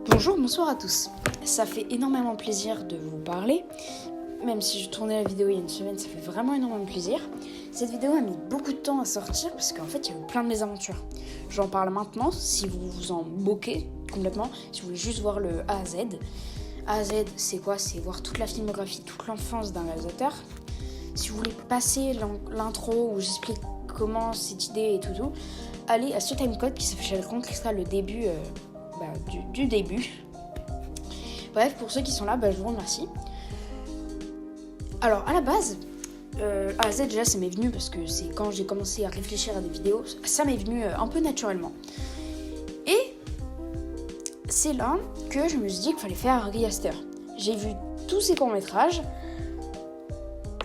Bonjour, bonsoir à tous. Ça fait énormément plaisir de vous parler. Même si je tournais la vidéo il y a une semaine, ça fait vraiment énormément plaisir. Cette vidéo a mis beaucoup de temps à sortir parce qu'en fait, il y a eu plein de mésaventures. J'en parle maintenant, si vous vous en moquez complètement, si vous voulez juste voir le A à Z. A à Z, c'est quoi? C'est voir toute la filmographie, toute l'enfance d'un réalisateur. Si vous voulez passer l'intro où j'explique comment cette idée et tout, allez à ce timecode qui s'affichera le début du début. Bref, pour ceux qui sont là, je vous remercie. Alors, à la base, A à Z, déjà, ça m'est venu parce que c'est quand j'ai commencé à réfléchir à des vidéos, ça m'est venu un peu naturellement. Et c'est là que je me suis dit qu'il fallait faire un remaster. J'ai vu tous ces courts-métrages,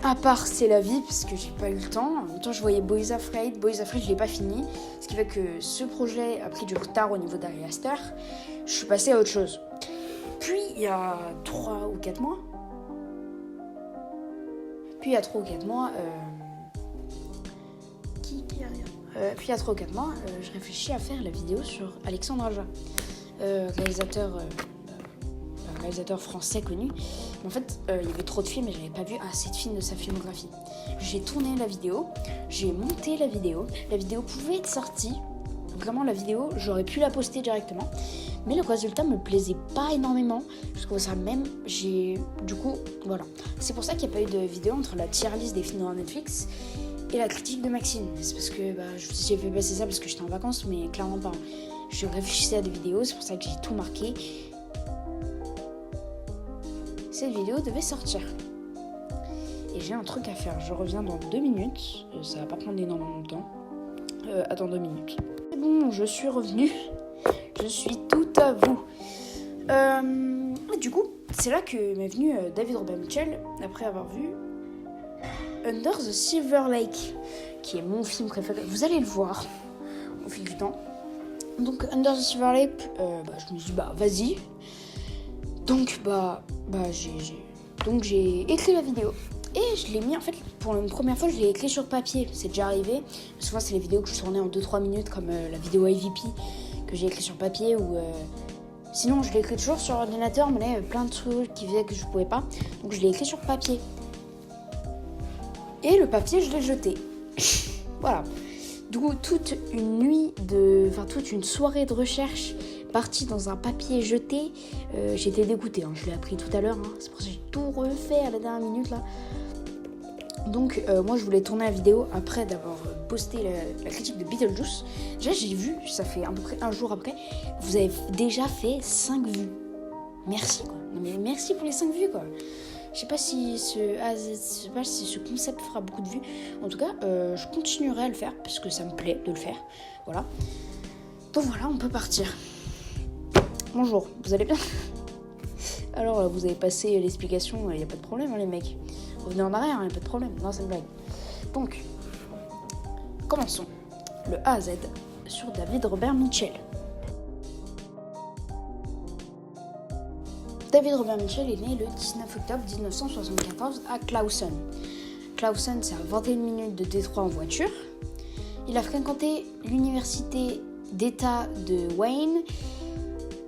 à part C'est la vie, parce que j'ai pas eu le temps. En même temps, je voyais Boys Afraid, je l'ai pas fini. Ce qui fait que ce projet a pris du retard au niveau d'un remaster. Je suis passée à autre chose. Puis, il y a 3 ou 4 mois, je réfléchis à faire la vidéo sur Alexandre Aja, réalisateur français connu. Mais en fait, il y avait trop de films et j'avais pas vu assez de films de sa filmographie. J'ai tourné la vidéo, j'ai monté la vidéo pouvait être sortie. Vraiment, la vidéo, j'aurais pu la poster directement. Mais le résultat me plaisait pas énormément. Je trouvais ça même. Du coup, voilà. C'est pour ça qu'il n'y a pas eu de vidéo entre la tier list des films de Netflix et la critique de Maxime. C'est parce que j'ai fait passer ça parce que j'étais en vacances, mais clairement pas. Je réfléchissais à des vidéos, c'est pour ça que j'ai tout marqué. Cette vidéo devait sortir. Et j'ai un truc à faire. Je reviens dans 2 minutes. Ça va pas prendre énormément de temps. Attends 2 minutes. C'est bon, je suis revenue. Je suis tout à vous. Du coup, c'est là que m'est venu David Robert Mitchell, après avoir vu Under the Silver Lake, qui est mon film préféré. Vous allez le voir au fil du temps. Donc, Under the Silver Lake, je me suis dit, vas-y. Donc, j'ai écrit la vidéo. Et je l'ai mis, en fait, pour une première fois, je l'ai écrit sur papier. C'est déjà arrivé. Souvent, c'est les vidéos que je tournais en 2-3 minutes, comme la vidéo IVP, que j'ai écrit sur papier, ou sinon je l'ai écrit toujours sur ordinateur, mais là il y avait plein de trucs qui faisaient que je pouvais pas, donc je l'ai écrit sur papier. Et le papier, je l'ai jeté. Voilà. Du coup, toute une soirée de recherche partie dans un papier jeté, j'étais dégoûtée. Je l'ai appris tout à l'heure, c'est pour ça que j'ai tout refait à la dernière minute là. Donc moi je voulais tourner la vidéo après d'avoir posté la critique de Beetlejuice. Déjà j'ai vu, ça fait à peu près un jour après, vous avez déjà fait 5 vues. Merci quoi. Non mais merci pour les 5 vues quoi. Je sais pas si ce concept fera beaucoup de vues. En tout cas, je continuerai à le faire parce que ça me plaît de le faire. Voilà. Donc voilà, on peut partir. Bonjour, vous allez bien? Alors vous avez passé l'explication, il n'y a pas de problème les mecs. Revenez en arrière, il n'y a pas de problème. Non, c'est une blague. Donc, commençons. Le A à Z sur David Robert Mitchell. David Robert Mitchell est né le 19 octobre 1974 à Clawson. Clawson, c'est à 21 minutes de Détroit en voiture. Il a fréquenté l'université d'État de Wayne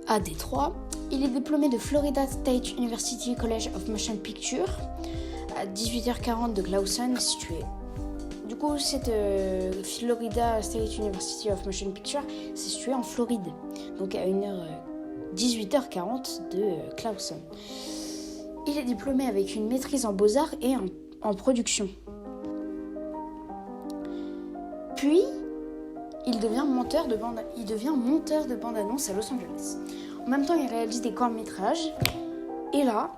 à Détroit. Il est diplômé de Florida State University College of Motion Picture à 18h40 de Clawson, situé. Du coup, cette Florida State University of Motion Picture, c'est situé en Floride, donc à 18h40 de Clawson. Il est diplômé avec une maîtrise en beaux-arts et en production. Puis, il devient monteur de bande-annonce à Los Angeles. En même temps, il réalise des courts-métrages. Et là,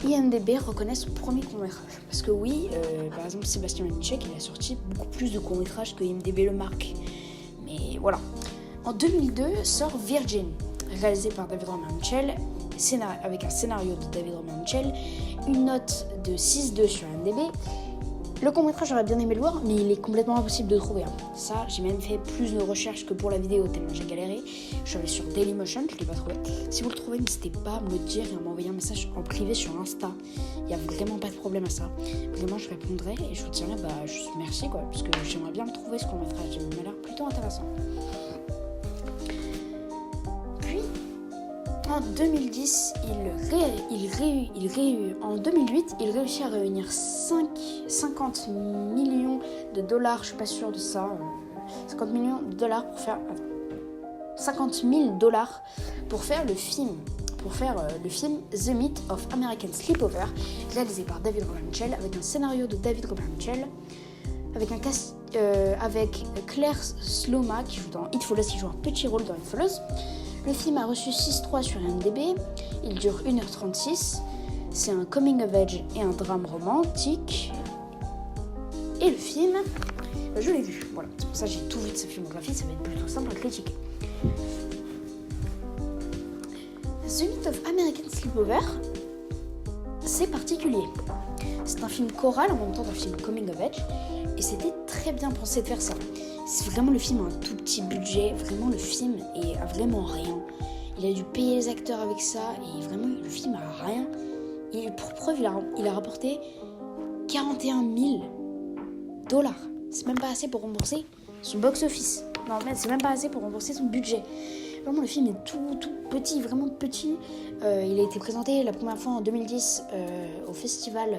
IMDb reconnaît son premier court-métrage. Parce que oui, par exemple, Sébastien Lanichek, il a sorti beaucoup plus de courts-métrages que IMDb le marque. Mais voilà. En 2002, sort Virgin, réalisé par David Robert Mitchell, avec un scénario de David Robert Mitchell, une note de 6.2 sur IMDb. Le court-métrage, j'aurais bien aimé le voir, mais il est complètement impossible de trouver. Ça, j'ai même fait plus de recherches que pour la vidéo, tellement j'ai galéré. Je suis allée sur Dailymotion, je ne l'ai pas trouvé. Si vous le trouvez, n'hésitez pas à me le dire et à m'envoyer un message en privé sur Insta. Il n'y a vraiment pas de problème à ça. Vraiment, je répondrai et je vous dirai juste merci, quoi, parce que j'aimerais bien le trouver, ce court-métrage. Il m'a l'air plutôt intéressant. Puis, En 2010, en 2008, il réussit à réunir 50 millions de dollars, je suis pas sûre de ça, 50 millions de dollars pour faire 50 000 dollars pour faire le film. The Myth of American Sleepover, réalisé par David Robert Mitchell, avec un scénario de David Robert Mitchell, avec un cast avec Claire Sloma qui joue dans It Follows, qui joue un petit rôle dans It Follows. Le film a reçu 6,3 sur IMDb, il dure 1h36, c'est un coming of age et un drame romantique. Et le film, je l'ai vu, voilà, c'est pour ça que j'ai tout vu de sa filmographie, ça va être plutôt simple à critiquer. The Myth of American Sleepover, c'est particulier. C'est un film choral en même temps d'un film coming of age, et c'était très bien pensé de faire ça. C'est vraiment, le film a un tout petit budget, vraiment le film a vraiment rien. Il a dû payer les acteurs avec ça, et vraiment le film a rien. Et pour preuve, il a rapporté 41 000 dollars. C'est même pas assez pour rembourser son box-office. Non, mais c'est même pas assez pour rembourser son budget. Vraiment, le film est tout petit, vraiment petit. Il a été présenté la première fois en 2010 au festival,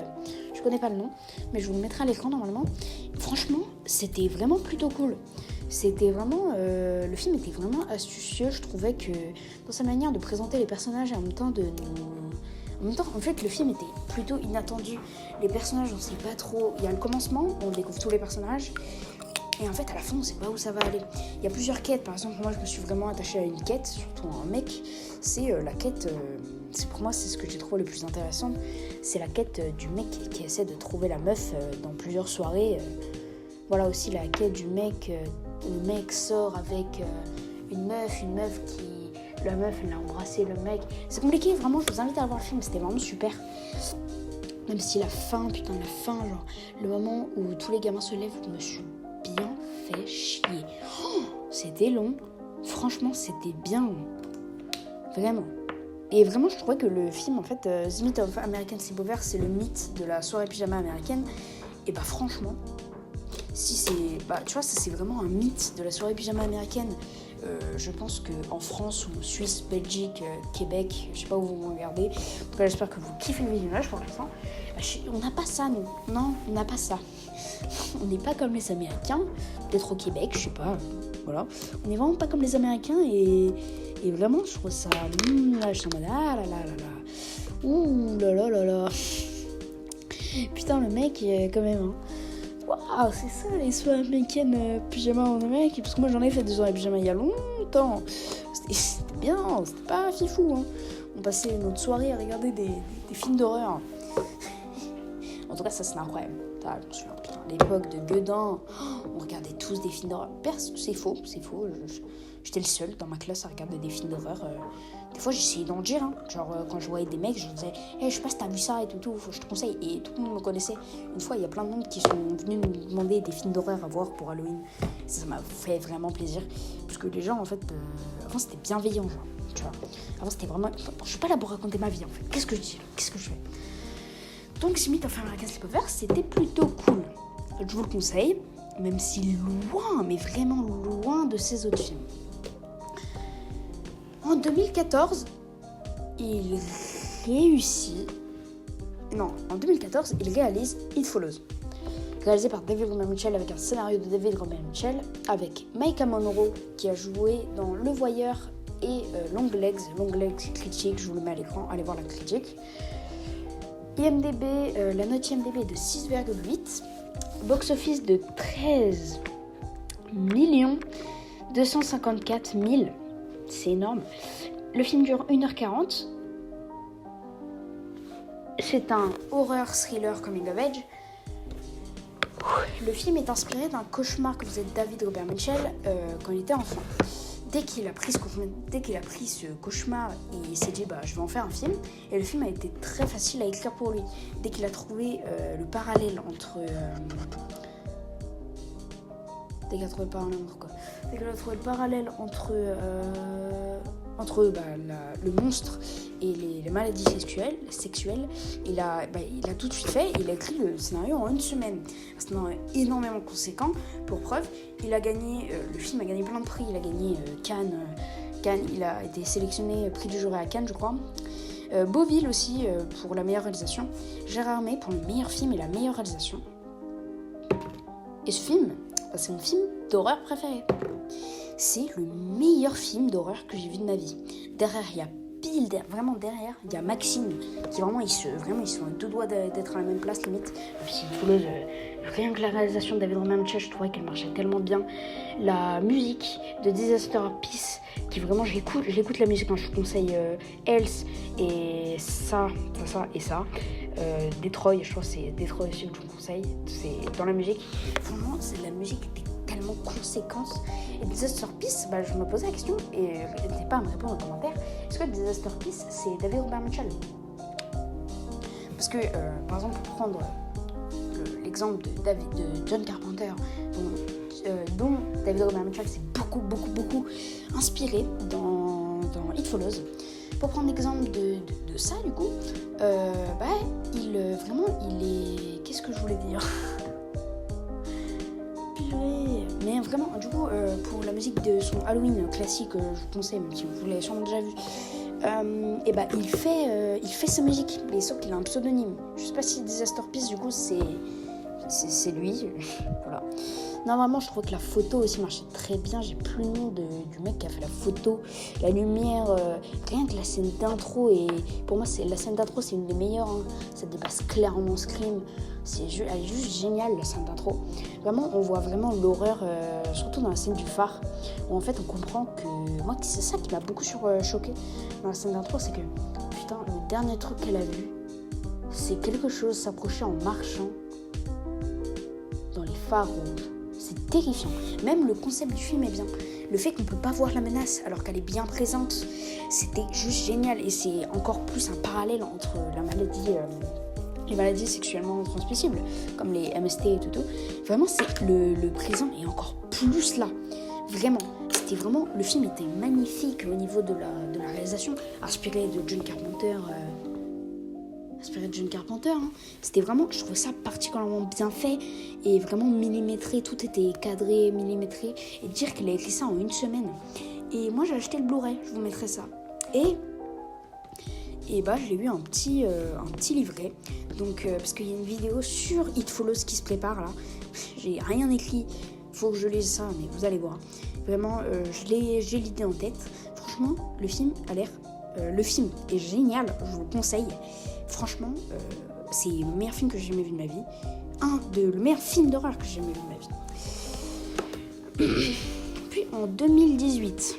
je connais pas le nom, mais je vous le mettrai à l'écran normalement. Franchement, c'était vraiment plutôt cool. C'était vraiment, le film était vraiment astucieux. Je trouvais que dans sa manière de présenter les personnages et en même temps en fait, le film était plutôt inattendu. Les personnages, on sait pas trop. Il y a le commencement, on découvre tous les personnages. Et en fait, à la fin, on sait pas où ça va aller. Il y a plusieurs quêtes. Par exemple, moi, je me suis vraiment attachée à une quête, surtout à un mec. C'est la quête... pour moi, c'est ce que j'ai trouvé le plus intéressant. C'est la quête du mec qui essaie de trouver la meuf dans plusieurs soirées. Voilà aussi la quête du mec. Le mec sort avec une meuf qui... La meuf, elle a embrassé le mec. C'est compliqué, vraiment, je vous invite à voir le film. C'était vraiment super. Même si la fin, genre, le moment où tous les gamins se lèvent, je me suis bien fait chier. Oh, c'était long. Franchement, c'était bien long. Vraiment. Et vraiment, je trouvais que le film, en fait, The Myth of American Sleepover, c'est le mythe de la soirée pyjama américaine. Et bah franchement, si c'est... tu vois, ça c'est vraiment un mythe de la soirée pyjama américaine. Je pense qu'en France ou Suisse, Belgique, Québec, je sais pas où vous me regardez. En tout cas, j'espère que vous kiffez le visionnage pour l'instant. On n'a pas ça, nous. Non, on n'a pas ça. On n'est pas comme les Américains. Peut-être au Québec, je sais pas. Voilà. On n'est vraiment pas comme les Américains et vraiment, je trouve ça... là, je suis en mode... Ah là là là là. Ouh là là là là. Putain, le mec, quand même... Hein. Waouh, c'est ça les soirées américaines pyjama en Amérique. Parce que moi j'en ai fait des soirées pyjama il y a longtemps. C'était bien, c'était pas fifou. Hein. On passait notre soirée à regarder des films d'horreur. En tout cas, ça c'est incroyable. Je me souviens, putain, l'époque de Gueudin, on regardait tous des films d'horreur. C'est faux. J'étais le seul dans ma classe à regarder des films d'horreur. Des fois, j'essayais d'en dire. Hein. Genre, quand je voyais des mecs, je disais hey, je sais pas si t'as vu ça et tout, faut que je te conseille. Et tout le monde me connaissait. Une fois, il y a plein de monde qui sont venus me demander des films d'horreur à voir pour Halloween. Ça m'a fait vraiment plaisir. Parce que les gens, en fait, avant, c'était bienveillant. Genre, tu vois. Avant, c'était vraiment... Je suis pas là pour raconter ma vie, en fait. Qu'est-ce que je dis? Qu'est-ce que je fais? Donc, The Myth of American Sleepover, c'était plutôt cool. Je vous le conseille, même si loin, mais vraiment loin de ces autres films. En 2014, il réussit... Non, en 2014, il réalise It Follows. Réalisé par David Robert Mitchell avec un scénario de David Robert Mitchell, avec Maika Monroe qui a joué dans Le Voyeur et Long Legs critique, je vous le mets à l'écran, allez voir la critique. IMDb, la note IMDb est de 6,8, box-office de 13 254 000, c'est énorme. Le film dure 1h40, c'est un horror thriller coming of age. Le film est inspiré d'un cauchemar que faisait David Robert Mitchell quand il était enfant. Dès qu'il a pris ce cauchemar, il s'est dit je vais en faire un film. Et le film a été très facile à écrire pour lui. Dès qu'il a trouvé le parallèle entre... le monstre et les maladies sexuelles, il a tout de suite fait. Il a écrit le scénario en une semaine. C'est énormément conséquent. Pour preuve, le film a gagné plein de prix. Il a gagné Cannes, Cannes, il a été sélectionné prix du jury à Cannes, je crois. Beauville aussi pour la meilleure réalisation. Gérard May pour le meilleur film et la meilleure réalisation. Et ce film, c'est mon film d'horreur préféré. C'est le meilleur film d'horreur que j'ai vu de ma vie. Derrière, il y a vraiment derrière, il y a Maxime qui vraiment ils sont à deux doigts d'être à la même place limite. Puis rien que la réalisation de David Roman-Mitchell, je trouvais qu'elle marchait tellement bien. La musique de Disaster Peace, qui vraiment j'écoute la musique quand je vous conseille Else et ça. Detroit, je crois que c'est Detroit aussi que je vous conseille. C'est dans la musique. Vraiment, la musique était tellement conséquente. Et Disaster Peace, je me posais la question et n'hésitez pas à me répondre en commentaire. Est-ce que Disaster Peace, c'est David Roman-Mitchell? Parce que, par exemple, pour prendre l'exemple de John Carpenter, dont David Roman-Mitchell s'est beaucoup inspiré dans It Follows. Pour prendre l'exemple de ça, du coup, il est... Qu'est-ce que je voulais dire? Mais vraiment, du coup, pour la musique de son Halloween classique, je vous conseille, même si vous l'avez sûrement déjà vu, il fait sa musique, mais sauf qu'il a un pseudonyme. Je sais pas si Disaster Peace, du coup, c'est lui. Voilà. Normalement, je trouve que la photo aussi marchait très bien. J'ai plus le nom du mec qui a fait la photo, la lumière, rien que la scène d'intro. Et pour moi, la scène d'intro, c'est une des meilleures. Hein. Ça dépasse clairement Scream. Elle est juste géniale, la scène d'intro. Vraiment, on voit vraiment l'horreur, surtout dans la scène du phare, où en fait, on comprend que... Moi, c'est ça qui m'a beaucoup choqué dans la scène d'intro, c'est que, putain, le dernier truc qu'elle a vu, c'est quelque chose s'approcher en marchant dans les phares rouges. C'est terrifiant. Même le concept du film est bien. Le fait qu'on ne peut pas voir la menace alors qu'elle est bien présente, c'était juste génial. Et c'est encore plus un parallèle entre les maladies sexuellement transmissibles, comme les MST et tout. Vraiment, c'est le présent est encore plus là. Vraiment. Le film était magnifique au niveau de la réalisation, inspiré de John Carpenter. Hein. C'était vraiment, je trouvais ça particulièrement bien fait et vraiment millimétré, tout était cadré, millimétré, et dire qu'il a écrit ça en une semaine. Et moi j'ai acheté le Blu-ray, je vous mettrai ça. Et je l'ai eu un petit livret, donc parce qu'il y a une vidéo sur It Follows qui se prépare là. J'ai rien écrit, faut que je lise ça, mais vous allez voir. Vraiment, j'ai l'idée en tête. Franchement, le film est génial, je vous le conseille. Franchement, c'est le meilleur film que j'ai jamais vu de ma vie. Le meilleur film d'horreur que j'ai jamais vu de ma vie. Puis en 2018,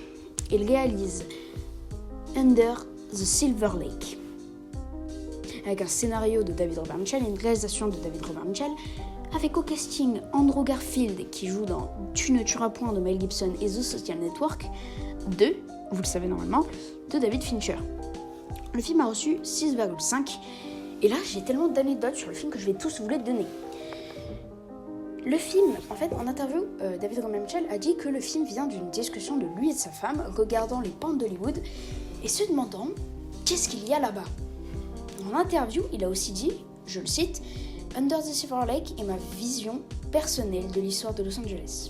il réalise Under the Silver Lake. Avec un scénario de David Robert Mitchell et une réalisation de David Robert Mitchell. Avec au casting Andrew Garfield qui joue dans Tu ne tueras point de Mel Gibson et The Social Network, vous le savez normalement, de David Fincher. Le film a reçu 6,5 et là j'ai tellement d'anecdotes sur le film que je vais tous vous les donner. Le film, en fait, en interview, David Roman-Mitchell a dit que le film vient d'une discussion de lui et de sa femme regardant les pentes d'Hollywood et se demandant qu'est-ce qu'il y a là-bas. En interview, il a aussi dit, je le cite, Under the Silver Lake est ma vision personnelle de l'histoire de Los Angeles.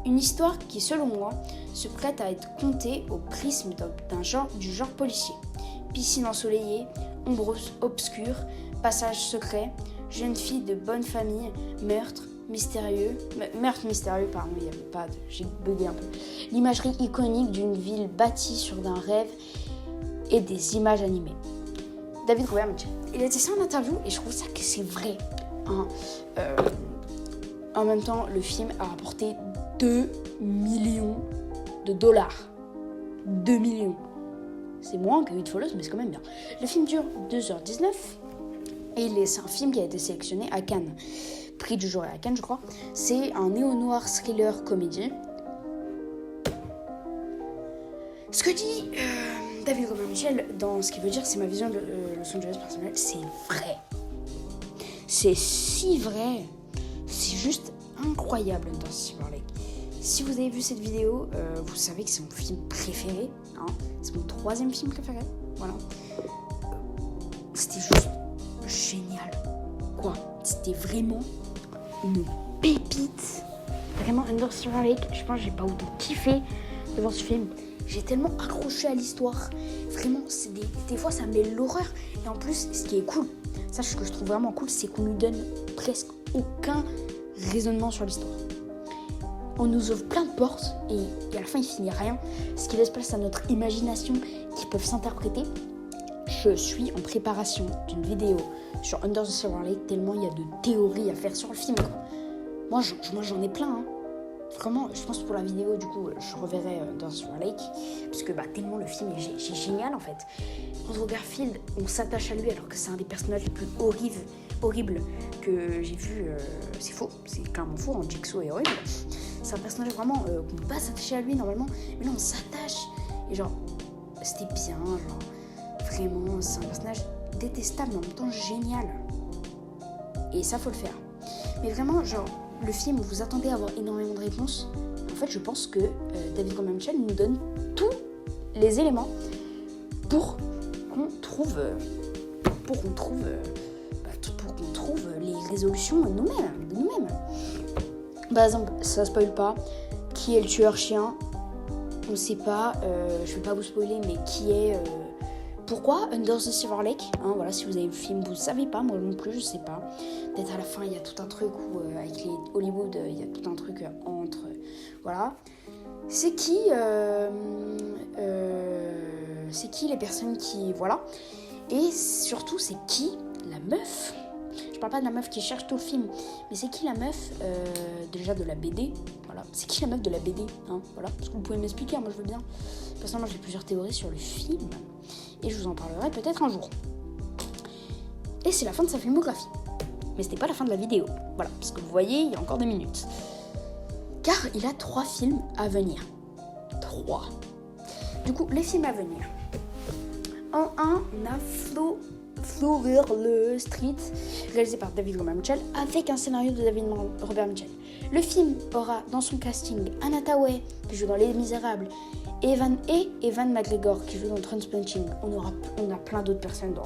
Une histoire qui, selon moi, se prête à être contée au prisme du genre policier. Piscine ensoleillée, ombre obscure, passage secret, jeune fille de bonne famille, meurtre mystérieux, pardon, il n'y avait pas de... J'ai bugué un peu. L'imagerie iconique d'une ville bâtie sur d'un rêve et des images animées. David Robert Mitchell. Il a dit ça en interview et je trouve ça que c'est vrai. Hein. En même temps, le film a rapporté 2 millions de dollars. 2 millions. C'est moins que It Follows, mais c'est quand même bien. Le film dure 2h19 et c'est un film qui a été sélectionné à Cannes. Prix du jury à Cannes, je crois. C'est un néo-noir thriller comédie. Ce que dit David Robert Mitchell dans ce qu'il veut dire, c'est ma vision de Los Angeles personnelle, c'est vrai. C'est si vrai. C'est juste incroyable dans Silver Lake. Si vous avez vu cette vidéo, vous savez que c'est mon film préféré. Hein. C'est mon 3e film préféré. Voilà. C'était juste génial. Quoi. C'était vraiment une pépite. Vraiment, Under Silver Lake, je pense que j'ai pas autant kiffé devant ce film. j'ai tellement accroché à l'histoire. Vraiment, des fois, ça me met l'horreur. Et en plus, ce qui est cool, ça, ce que je trouve vraiment cool, c'est qu'on nous donne presque aucun raisonnement sur l'histoire. On nous ouvre plein de portes et à la fin, il finit rien. Ce qui laisse place à notre imagination qui peuvent s'interpréter. Je suis en préparation d'une vidéo sur Under the Silver Lake tellement il y a de théories à faire sur le film. Moi, j'en ai plein. Hein. Vraiment, je pense pour la vidéo, du coup, je reverrai Under the Silver Lake. Parce que tellement le film est génial, en fait. Andrew Garfield, on s'attache à lui alors que c'est un des personnages les plus horribles que j'ai vu. C'est faux, c'est clairement faux. Jigsaw est horrible. C'est un personnage vraiment qu'on ne peut pas s'attacher à lui normalement. Mais là, on s'attache. Et genre, c'était bien, genre... Vraiment, c'est un personnage détestable mais en même temps génial. Et ça, faut le faire. Mais vraiment, genre, le film où vous attendez à avoir énormément de réponses, en fait, je pense que David Gordon Green nous donne tous les éléments pour qu'on trouve les résolutions de nous-mêmes. Par exemple, ça spoil pas. Qui est le tueur chien? On sait pas. Je vais pas vous spoiler, mais qui est... Pourquoi Under the Silver Lake, voilà, si vous avez vu le film, vous ne savez pas, moi non plus, je sais pas. Peut-être à la fin, il y a tout un truc où, avec les Hollywood, il y a tout un truc entre... voilà. C'est qui les personnes qui... Voilà. Et surtout, c'est qui la meuf? Je parle pas de la meuf qui cherche tout le film, mais c'est qui la meuf déjà de la BD? Voilà. C'est qui la meuf de la BD? Voilà. Parce que vous pouvez m'expliquer, moi je veux bien. Personnellement, j'ai plusieurs théories sur le film. Et je vous en parlerai peut-être un jour. Et c'est la fin de sa filmographie. Mais c'était pas la fin de la vidéo. Voilà, parce que vous voyez, il y a encore des minutes. Car il a 3 films à venir. 3. Du coup, les films à venir. En 1, on a Flower Street, réalisé par David Robert Mitchell, avec un scénario de David Robert Mitchell. Le film aura dans son casting Anna Thaoué, qui joue dans Les Misérables, Evan McGregor qui joue dans Trainspotting. On a plein d'autres personnes dans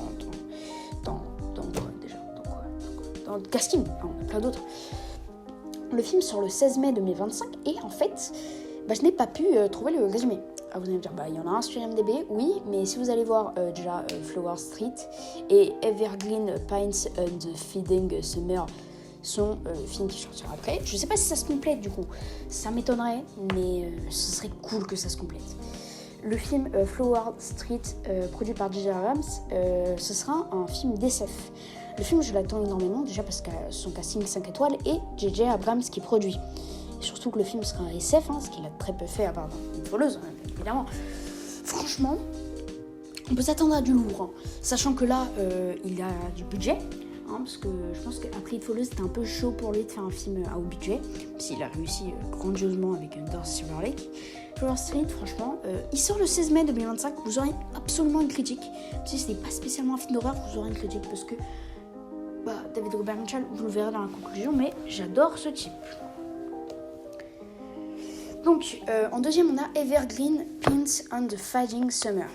le casting. On a plein d'autres. Le film sort le 16 mai 2025 et en fait, je n'ai pas pu trouver le résumé. Vous allez me dire, il y en a un sur IMDb, oui, mais si vous allez voir déjà Flower Street et Evergreen Pines and Feeding Summer sont films qui sortiront après. Je sais pas si ça se complète du coup, ça m'étonnerait, mais ce serait cool que ça se complète. Le film Flower Street, produit par J.J. Abrams, ce sera un film d'SF. Le film, je l'attends énormément, déjà parce que son casting 5 étoiles et J.J. Abrams qui produit. Et surtout que le film sera un SF, ce qu'il a très peu fait à part une voleuse, évidemment. Franchement, on peut s'attendre à du lourd, sachant que là, il a du budget. Parce que je pense qu'après It Follows, c'était un peu chaud pour lui de faire un film à haut budget, s'il a réussi grandiosement avec Under the Silver Lake. Flower Street, franchement, il sort le 16 mai 2025, vous aurez absolument une critique. Si ce n'est pas spécialement un film d'horreur, vous aurez une critique parce que David Robert Mitchell, vous le verrez dans la conclusion, mais j'adore ce type. Donc, en deuxième, on a Evergreen Pines and the Fighting Summer,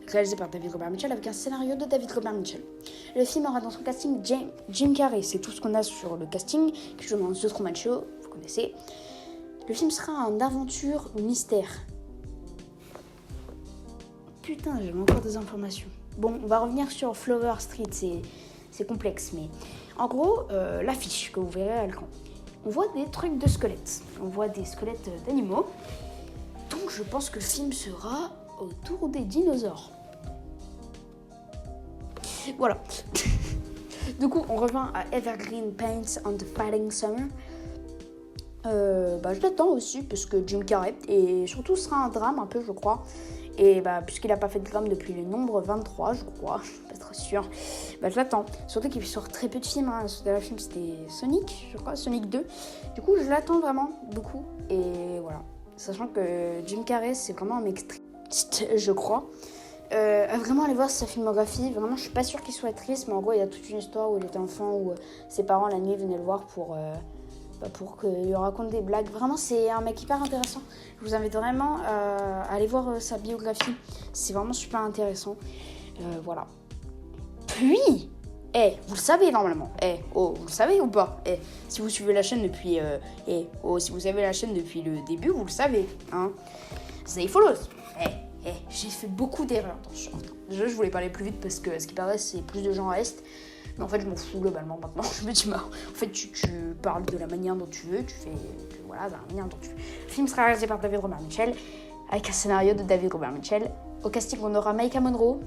réalisé par David Robert Mitchell avec un scénario de David Robert Mitchell. Le film aura dans son casting Jim Carrey, c'est tout ce qu'on a sur le casting, qui joue dans The Truman Show, vous connaissez. Le film sera un aventure mystère. Putain, j'ai encore des informations. Bon, on va revenir sur Flower Street, c'est complexe, mais en gros, l'affiche que vous verrez à l'écran, on voit des trucs de squelettes, on voit des squelettes d'animaux, donc je pense que le film sera autour des dinosaures. Voilà. Du coup, on revient à Evergreen Paints and the Fighting Summer. Je l'attends aussi parce que Jim Carrey, et surtout ce sera un drame un peu, je crois. Et puisqu'il n'a pas fait de drame depuis le nombre 23, je crois, je suis pas très sûre, je l'attends. Surtout qu'il sort très peu de films, Ce dernier film c'était Sonic, je crois, Sonic 2. Du coup, je l'attends vraiment beaucoup. Et voilà. Sachant que Jim Carrey, c'est vraiment un mec triste, je crois. Vraiment aller voir sa filmographie. Vraiment, je suis pas sûre qu'il soit triste, mais en gros, il y a toute une histoire où il était enfant, où ses parents la nuit venaient le voir pour qu'il lui raconte des blagues. Vraiment, c'est un mec hyper intéressant. Je vous invite vraiment à aller voir sa biographie. C'est vraiment super intéressant. Voilà. Puis, vous le savez normalement. Vous le savez ou pas? Si vous suivez la chaîne depuis... si vous avez la chaîne depuis le début, vous le savez. The Follows. j'ai fait beaucoup d'erreurs dans ce short. Déjà, je voulais parler plus vite parce que, à ce qui paraît, c'est plus de gens à Est. Mais en fait, je m'en fous globalement maintenant. Je me dis, bah, en fait, tu parles de la manière dont tu veux, tu fais, voilà, de la manière dont tu veux. Le film sera réalisé par David Robert Mitchell, avec un scénario de David Robert Mitchell. Au casting, on aura Maika Monroe,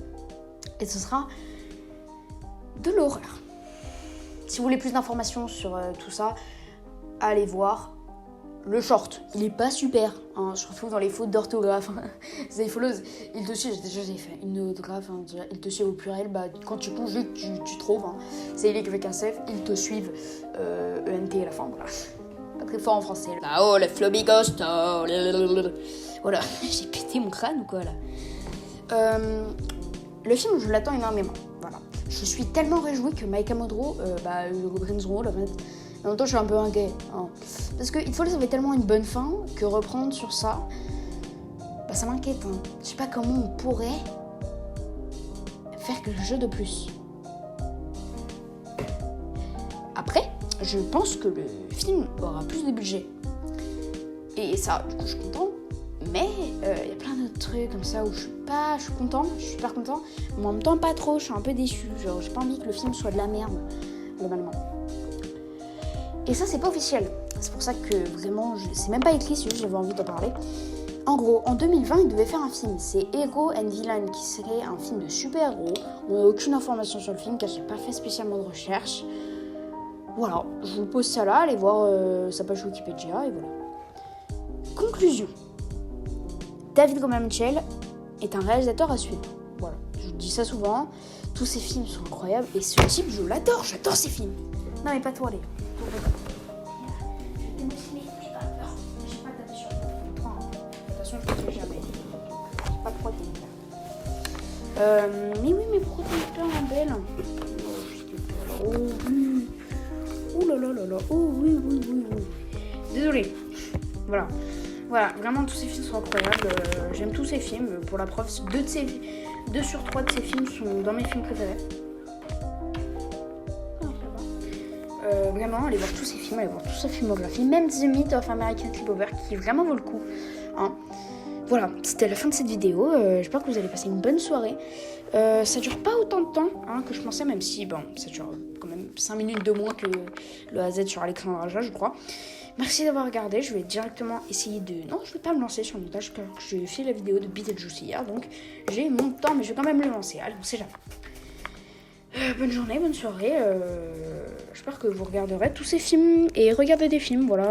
et ce sera de l'horreur. Si vous voulez plus d'informations sur tout ça, allez voir le short. Il est pas super, hein. Je retrouve dans les fautes d'orthographe. Les followers, ils te suivent. Déjà, j'ai fait une orthographe. Hein. Ils te suivent au pluriel. Bah, quand tu conjugues, tu trouves. Hein. C'est il avec un CF. Ils te suivent. ENT à la fin. Voilà. Pas très fort en français. Là-haut, le Floby Ghost. Voilà. J'ai pété mon crâne ou quoi là. Le film, je l'attends énormément. Voilà. Je suis tellement réjouie que Maika Monroe reprenne son rôle. En fait. En même temps, je suis un peu inquiet. Hein. Parce que It Follows avait tellement une bonne fin que reprendre sur ça, bah, ça m'inquiète. Hein. Je sais pas comment on pourrait faire quelque chose de plus. Après, je pense que le film aura plus de budget. Et ça, du coup, je suis content. Mais il y a plein d'autres trucs comme ça où je suis content, je suis super content. Mais en même temps, pas trop, je suis un peu déçue. Genre, j'ai pas envie que le film soit de la merde, globalement. Et ça, c'est pas officiel. C'est pour ça que vraiment, c'est même pas écrit, c'est juste j'avais envie d'en parler. En gros, en 2020, ils devaient faire un film. C'est Hero and Villain qui serait un film de super-héros. On n'a aucune information sur le film car j'ai pas fait spécialement de recherche. Voilà, je vous pose ça là, allez voir sa page Wikipédia et voilà. Conclusion. David Robert Mitchell est un réalisateur à suivre. Voilà, je vous dis ça souvent. Tous ses films sont incroyables et ce type, je l'adore, j'adore ses films. Non mais pas toi, allez. Mais oui, mes protecteurs en belle. Oh oui. Ouh là là là là. Oh oui. Désolée. Voilà, vraiment tous ces films sont incroyables. J'aime tous ces films. Pour la preuve, 2 sur 3 de ces films sont dans mes films préférés. Vraiment, allez voir tous ces films, allez voir toute sa filmographie. Même The Myth of American Sleepover qui vraiment vaut le coup. Hein. Voilà, c'était la fin de cette vidéo. J'espère que vous allez passer une bonne soirée. Ça dure pas autant de temps que je pensais, même si bon, ça dure quand même 5 minutes de moins que le AZ sur Alexandre Aja, je crois. Merci d'avoir regardé. Je vais directement essayer de... Non, je vais pas me lancer sur le montage car j'ai fait la vidéo de Beetlejuice hier, donc j'ai mon temps, mais je vais quand même le lancer. Allez, on sait jamais. Bonne journée, bonne soirée. J'espère que vous regarderez tous ces films et regardez des films, voilà.